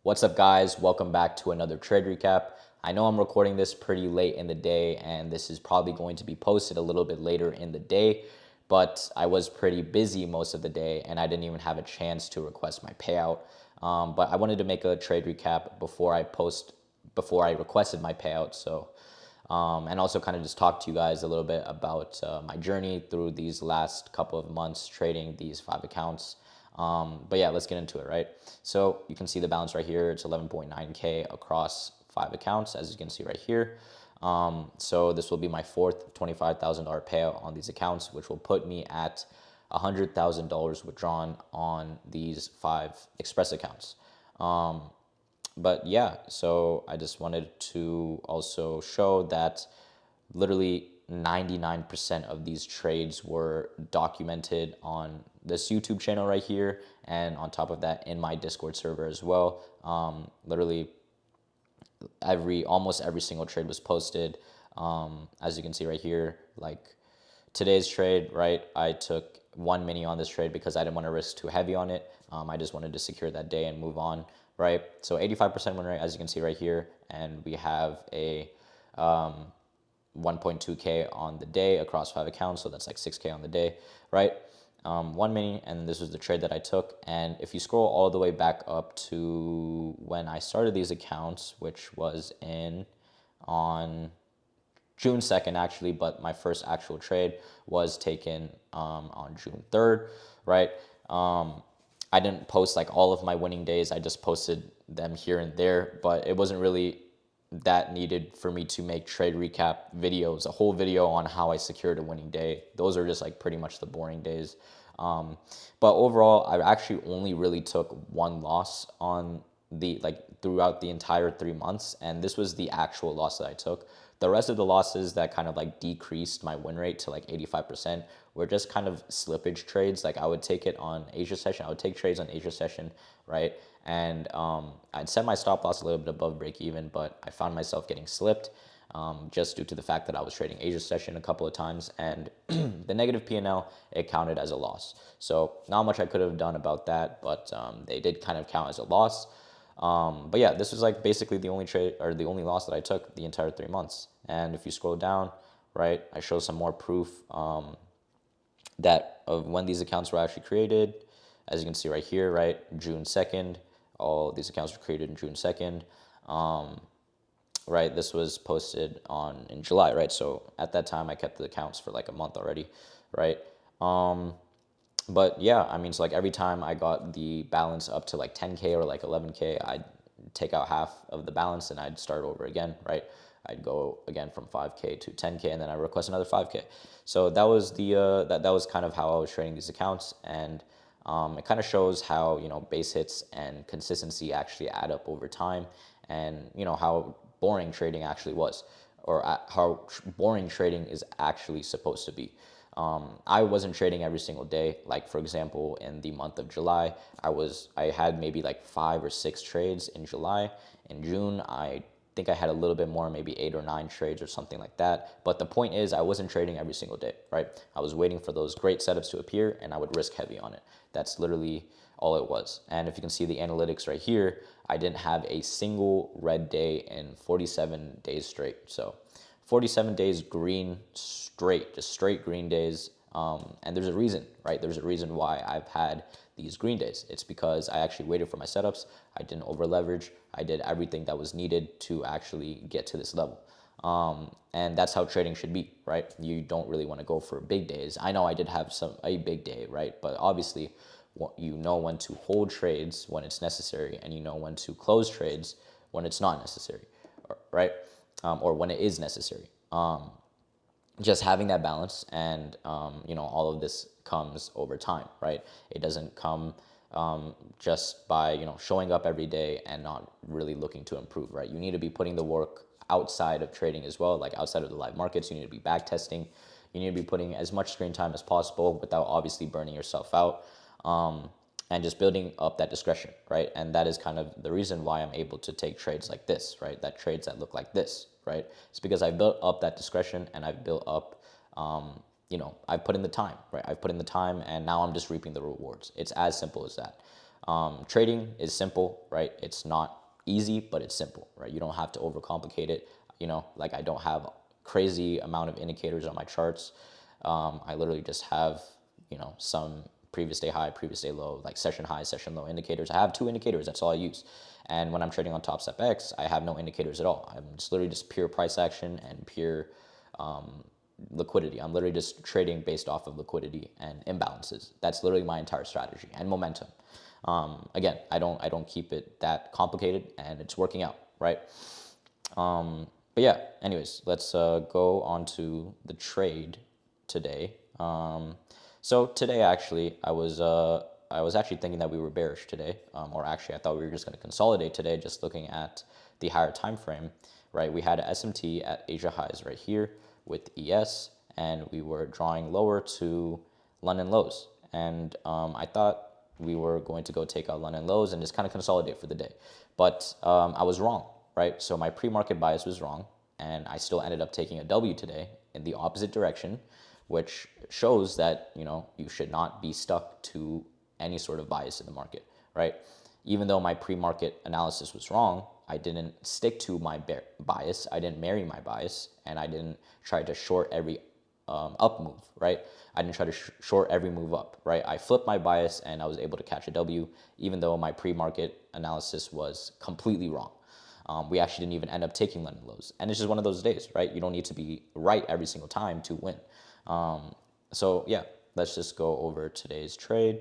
What's up, guys? Welcome back to another trade recap. I know I'm recording this pretty late in the day, and this is probably going to be posted a little bit later in the day, but I was pretty busy most of the day, and I didn't even have a chance to request my payout. But I wanted to make a trade recap before I requested my payout. And also kind of just talk to you guys a little bit about my journey through these last couple of months trading these 5 accounts. But yeah, let's get into it, right? So you can see the balance right here. It's 11.9K across 5 accounts, as you can see right here. So this will be my fourth $25,000 payout on these accounts, which will put me at $100,000 withdrawn on these 5 Express accounts. But yeah, so I just wanted to also show that literally 99% of these trades were documented on this YouTube channel right here, and on top of that in my Discord server as well. Literally almost every single trade was posted. As you can see right here, like today's trade, right? I took one mini on this trade because I didn't want to risk too heavy on it. I just wanted to secure that day and move on, right? So 85% win rate, as you can see right here, and we have a 1.2K on the day across 5 accounts, so that's like 6K on the day, right? One mini, and this was the trade that I took. And if you scroll all the way back up to when I started these accounts, which was on June 2nd, actually, but my first actual trade was taken on June 3rd, right? I didn't post like all of my winning days. I just posted them here and there, but it wasn't really that needed for me to make trade recap videos, a whole video on how I secured a winning day. Those are just like pretty much the boring days. But overall, I actually only really took one loss on throughout the entire 3 months, and this was the actual loss that I took. The rest of the losses that kind of like decreased my win rate to like 85% were just kind of slippage trades. Like I would take it on Asia session. I would take trades on Asia session, right? And I'd set my stop loss a little bit above break even, but I found myself getting slipped just due to the fact that I was trading Asia session a couple of times, and the negative P&L, it counted as a loss. So not much I could have done about that, but they did kind of count as a loss. But yeah, this was like basically the only trade or the only loss that I took the entire 3 months. And if you scroll down, right, I show some more proof that of when these accounts were actually created. As you can see right here, right, June 2nd, all these accounts were created in June 2nd. Right, this was posted in July, right? So at that time, I kept the accounts for like a month already, right? But yeah, I mean, so like every time I got the balance up to like 10K or like 11K, I'd take out half of the balance and I'd start over again, right? I'd go again from 5K to 10K, and then I request another 5K. So that was that was kind of how I was trading these accounts, and it kind of shows how base hits and consistency actually add up over time, and how boring trading actually was, or how boring trading is actually supposed to be. I wasn't trading every single day. Like for example, in the month of July, I had maybe like 5 or 6 trades in July. In June, I think I had a little bit more, maybe 8 or 9 trades or something like that. But the point is, I wasn't trading every single day, right? I was waiting for those great setups to appear, and I would risk heavy on it. That's literally all it was. And if you can see the analytics right here, I didn't have a single red day in 47 days straight. So 47 days green straight, just straight green days. And there's a reason, right? There's a reason why I've had these green days. It's because I actually waited for my setups. I didn't over leverage. I did everything that was needed to actually get to this level. And that's how trading should be, right? You don't really want to go for big days. I know I did have a big day, right? But obviously, you know when to hold trades when it's necessary, and you know when to close trades when it's not necessary, right? Or when it is necessary. Just having that balance, and all of this comes over time, right? It doesn't come just by showing up every day and not really looking to improve, right? You need to be putting the work outside of trading as well, like outside of the live markets. You need to be back testing. You need to be putting as much screen time as possible without obviously burning yourself out. And just building up that discretion, right? And that is kind of the reason why I'm able to take trades like this, right? That trades that look like this, right? It's because I built up that discretion, and I've built up, I've put in the time, right? I've put in the time, and now I'm just reaping the rewards. It's as simple as that. Trading is simple, right? It's not easy, but it's simple, right? You don't have to overcomplicate it. You know, like I don't have crazy amount of indicators on my charts. I literally just have, you know, some previous day high, previous day low, like session high, session low indicators. I have 2 indicators. That's all I use. And when I'm trading on TopStep X, I have no indicators at all. I'm just literally just pure price action and pure liquidity. I'm literally just trading based off of liquidity and imbalances. That's literally my entire strategy and momentum. Again, I don't keep it that complicated, and it's working out, right? But yeah, anyways, let's go on to the trade today. So today actually, I was actually thinking that we were bearish today, or actually I thought we were just going to consolidate today, just looking at the higher time frame, right? We had a SMT at Asia highs right here with ES, and we were drawing lower to London lows, and I thought we were going to go take out London lows and just kind of consolidate for the day, but I was wrong, right? So my pre-market bias was wrong, and I still ended up taking a W today in the opposite direction, which shows that, you know, you should not be stuck to any sort of bias in the market, right? Even though my pre-market analysis was wrong, I didn't stick to my bias. I didn't marry my bias, and I didn't try to short every up move, right? I didn't try to short every move up, right? I flipped my bias and I was able to catch a W, even though my pre-market analysis was completely wrong. We actually didn't even end up taking London lows. And it's just one of those days, right? You don't need to be right every single time to win. So yeah, let's just go over today's trade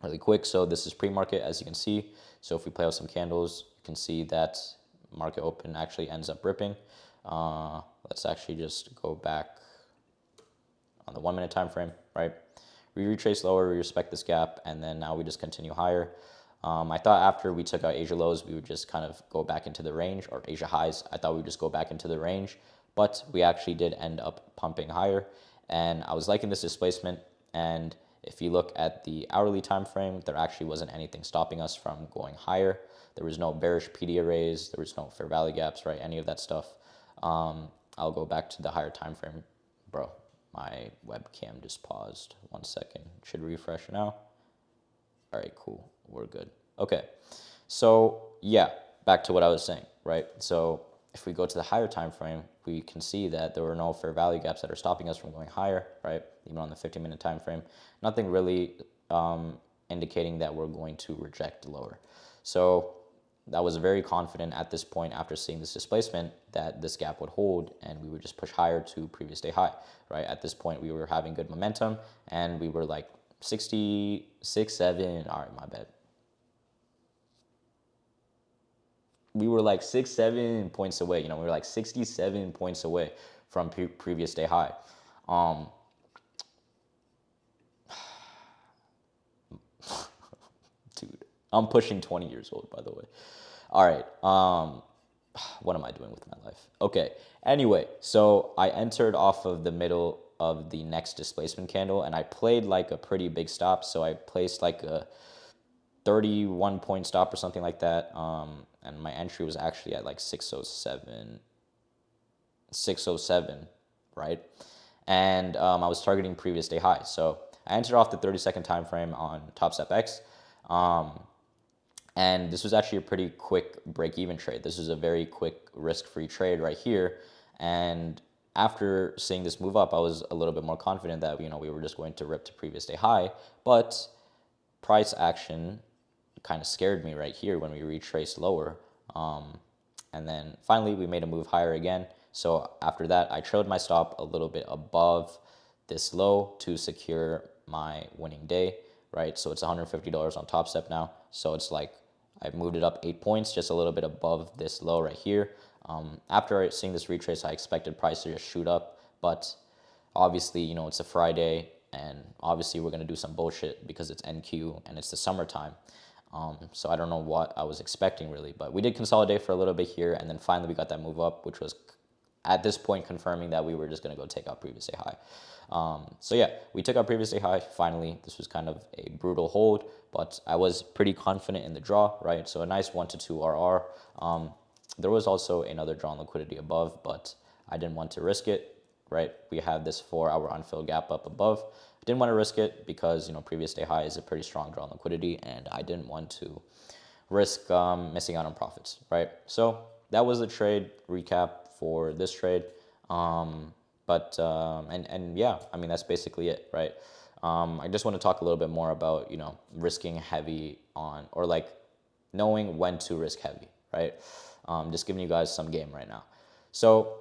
really quick. So this is pre-market, as you can see. So if we play out some candles, you can see that market open actually ends up ripping. Let's actually just go back on the 1 minute time frame, right? We retrace lower, we respect this gap, and then now we just continue higher. I thought after we took out Asia lows, we would just kind of go back into the range, or Asia highs. I thought we would just go back into the range, but we actually did end up pumping higher. And I was liking this displacement. And if you look at the hourly time frame, there actually wasn't anything stopping us from going higher. There was no bearish PD arrays, there was no fair value gaps, right? Any of that stuff. I'll go back to the higher time frame, bro. My webcam just paused. 1 second. Should refresh now. All right, cool. We're good. Okay. So yeah, back to what I was saying, right? So if we go to the higher time frame, we can see that there were no fair value gaps that are stopping us from going higher, right? Even on the 15-minute time frame, nothing really indicating that we're going to reject lower. So that was very confident at this point after seeing this displacement that this gap would hold and we would just push higher to previous day high, right? At this point, we were having good momentum and we were like 66, 7. All right, my bad. We were like 6, 7 points away. You know, we were like 67 points away from previous day high. Dude, I'm pushing 20 years old, by the way. All right. What am I doing with my life? Okay. Anyway, so I entered off of the middle of the next displacement candle, and I played like a pretty big stop. So I placed like a 31 point stop or something like that. And my entry was actually at like 607, right? And I was targeting previous day high. So I entered off the 30-second time frame on TopStep X. And this was actually a pretty quick break-even trade. This was a very quick risk-free trade right here. And after seeing this move up, I was a little bit more confident that, you know, we were just going to rip to previous day high. But price action kind of scared me right here when we retraced lower. And then finally, we made a move higher again. So after that, I trailed my stop a little bit above this low to secure my winning day, right? So it's $150 on TopStep now. So it's like I've moved it up 8 points, just a little bit above this low right here. After seeing this retrace, I expected price to just shoot up, but obviously, you know, it's a Friday, and obviously we're gonna do some bullshit because it's NQ and it's the summertime. So I don't know what I was expecting really, but we did consolidate for a little bit here, and then finally we got that move up, which was at this point confirming that we were just gonna go take out previous day high. So yeah, we took our previous day high finally. This was kind of a brutal hold, but I was pretty confident in the draw, right? So a nice 1 to 2 RR. There was also another draw on liquidity above, but I didn't want to risk it, right? We had this 4-hour unfilled gap up above. Didn't want to risk it because, previous day high is a pretty strong draw on liquidity, and I didn't want to risk missing out on profits, right? So that was the trade recap for this trade. And yeah, I mean, that's basically it, right? I just want to talk a little bit more about, risking heavy on, or like knowing when to risk heavy, right? Just giving you guys some game right now. So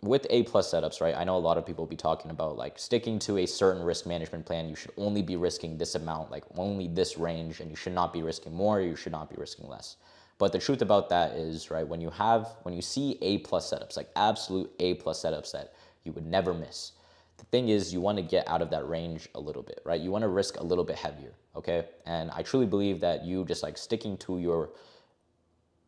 with A plus setups, right? I know a lot of people be talking about like sticking to a certain risk management plan. You should only be risking this amount, like only this range, and you should not be risking more, you should not be risking less. But the truth about that is, right, when you see A plus setups, like absolute A plus setups that you would never miss, the thing is you want to get out of that range a little bit, right? You want to risk a little bit heavier, okay? And I truly believe that you just like sticking to your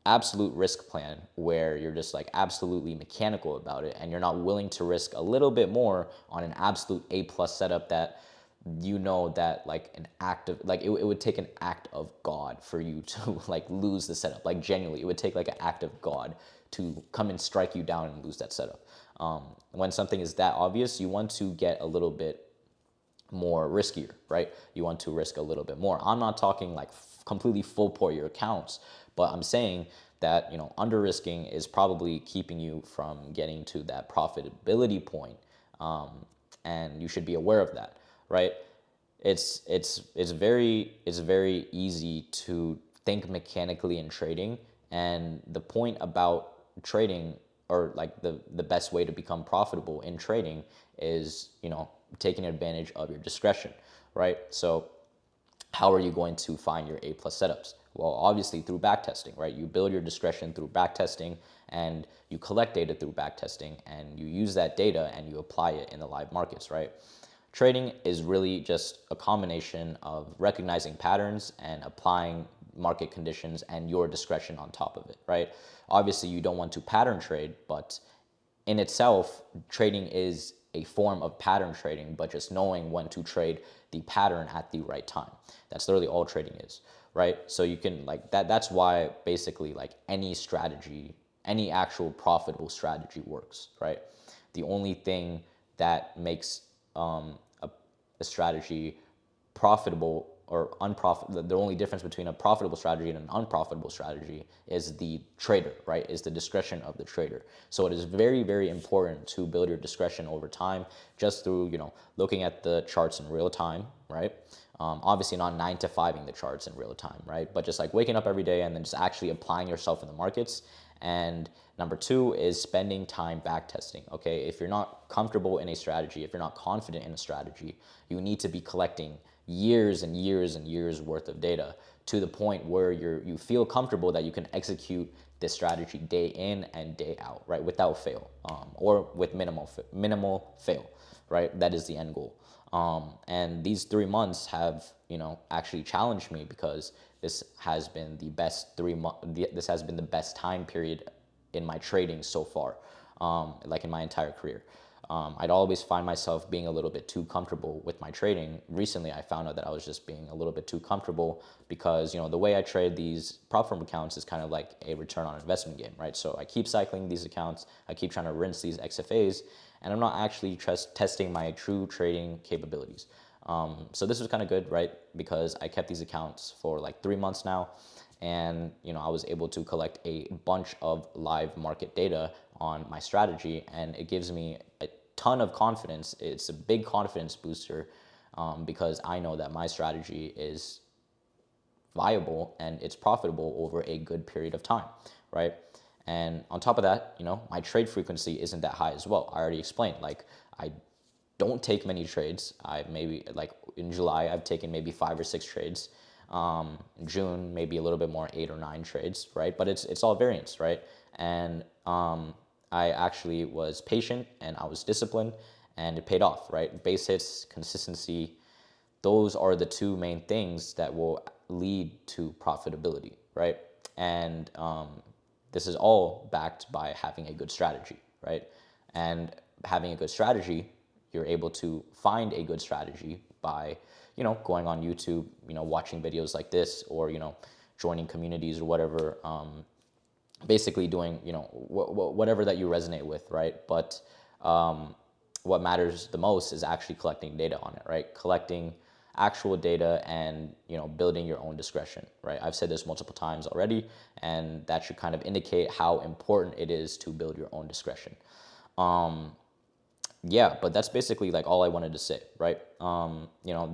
absolute risk plan where you're just like absolutely mechanical about it and you're not willing to risk a little bit more on an absolute A plus setup that that like an act of like it would take an act of God for you to like lose the setup. Like genuinely, it would take like an act of God to come and strike you down and lose that setup. When something is that obvious, you want to get a little bit more riskier, right? You want to risk a little bit more. I'm not talking like completely full port your accounts, but I'm saying that, under risking is probably keeping you from getting to that profitability point. And you should be aware of that, right? It's very easy to think mechanically in trading, and the point about trading, or like the best way to become profitable in trading is taking advantage of your discretion, right? So how are you going to find your A plus setups? Well, obviously through backtesting, right? You build your discretion through backtesting, and you collect data through backtesting, and you use that data and you apply it in the live markets, right? Trading is really just a combination of recognizing patterns and applying market conditions and your discretion on top of it, right? Obviously, you don't want to pattern trade, but in itself, trading is a form of pattern trading, but just knowing when to trade the pattern at the right time. That's literally all trading is, right? So you can like that's why basically like any strategy, any actual profitable strategy works, right? The only thing that makes a strategy profitable or unprofitable, the only difference between a profitable strategy and an unprofitable strategy is the trader, right? Is the discretion of the trader. So it is very, very important to build your discretion over time just through, looking at the charts in real time, right? Obviously not 9 to 5ing the charts in real time, right? But just like waking up every day and then just actually applying yourself in the markets. And number two is spending time back testing. Okay, if you're not comfortable in a strategy, if you're not confident in a strategy, you need to be collecting years and years and years worth of data to the point where you feel comfortable that you can execute this strategy day in and day out, right, without fail, or with minimal fail, right? That is the end goal. And these 3 months have, actually challenged me because this has been the best 3 months. This has been the best time period in my trading so far, like in my entire career. I'd always find myself being a little bit too comfortable with my trading. Recently, I found out that I was just being a little bit too comfortable because, the way I trade these prop firm accounts is kind of like a return on investment game, right? So I keep cycling these accounts, I keep trying to rinse these XFAs, and I'm not actually testing my true trading capabilities. So this was kind of good, right? Because I kept these accounts for like 3 months now, and I was able to collect a bunch of live market data on my strategy, and it gives me a ton of confidence. It's a big confidence booster, because I know that my strategy is viable and it's profitable over a good period of time, right? And on top of that, my trade frequency isn't that high as well. I already explained, like I don't take many trades. I maybe like in July, I've taken maybe 5 or 6 trades. June, maybe a little bit more, 8 or 9 trades, right? But it's all variance, right? And I actually was patient and I was disciplined, and it paid off, right? Base hits, consistency, those are the two main things that will lead to profitability, right? And this is all backed by having a good strategy, right? And having a good strategy, you're able to find a good strategy by, going on YouTube, watching videos like this, or, joining communities or whatever, basically doing, whatever that you resonate with, right? But what matters the most is actually collecting data on it, right? Collecting actual data and, building your own discretion, right? I've said this multiple times already, and that should kind of indicate how important it is to build your own discretion. Yeah, but that's basically like all I wanted to say, right?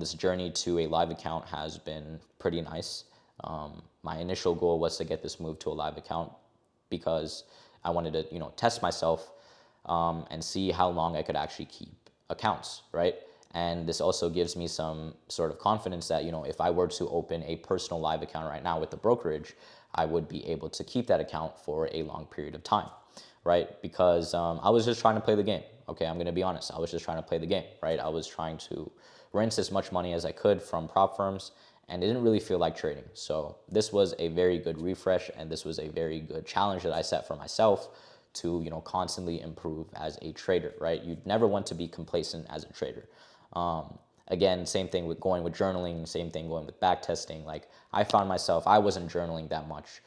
This journey to a live account has been pretty nice. My initial goal was to get this moved to a live account because I wanted to, test myself and see how long I could actually keep accounts, right? And this also gives me some sort of confidence that, if I were to open a personal live account right now with the brokerage, I would be able to keep that account for a long period of time, right? Because I was just trying to play the game. Okay, I'm going to be honest. I was just trying to play the game, right? I was trying to rinse as much money as I could from prop firms, and it didn't really feel like trading. So this was a very good refresh, and this was a very good challenge that I set for myself to, constantly improve as a trader, right? You never want to be complacent as a trader. Again, same thing with going with journaling, same thing going with back testing. Like I found myself, I wasn't journaling that much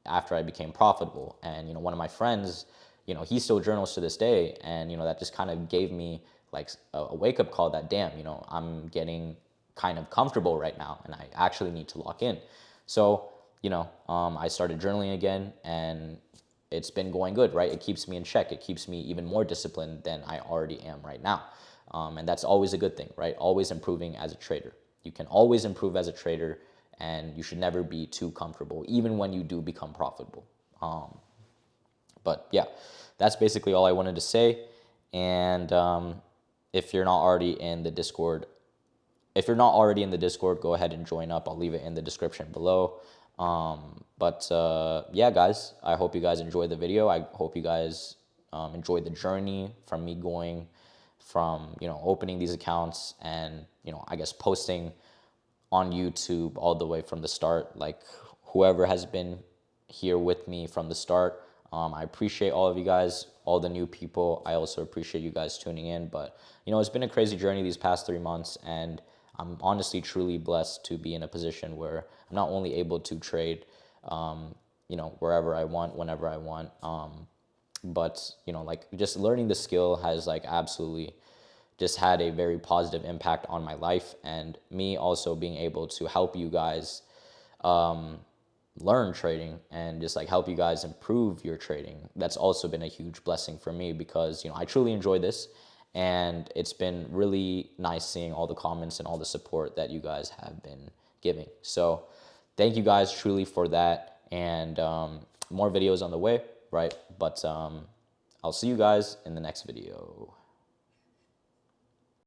after I became profitable. And, one of my friends, he still journals to this day. And, that just kind of gave me like a wake up call that, damn, I'm getting kind of comfortable right now and I actually need to lock in. So, I started journaling again and it's been going good, right? It keeps me in check. It keeps me even more disciplined than I already am right now. And that's always a good thing, right? Always improving as a trader. You can always improve as a trader, and you should never be too comfortable, even when you do become profitable. But yeah, that's basically all I wanted to say. And if you're not already in the Discord, go ahead and join up. I'll leave it in the description below. Yeah, guys, I hope you guys enjoyed the video. I hope you guys enjoyed the journey from me going from, opening these accounts and, I guess posting on YouTube all the way from the start. Like whoever has been here with me from the start, I appreciate all of you guys, all the new people. I also appreciate you guys tuning in. But, it's been a crazy journey these past 3 months, and I'm honestly truly blessed to be in a position where I'm not only able to trade, wherever I want, whenever I want, but, like just learning the skill has like absolutely just had a very positive impact on my life, and me also being able to help you guys learn trading and just like help you guys improve your trading. That's also been a huge blessing for me because, I truly enjoy this, and it's been really nice seeing all the comments and all the support that you guys have been giving. So thank you guys truly for that, and more videos on the way, right? But I'll see you guys in the next video.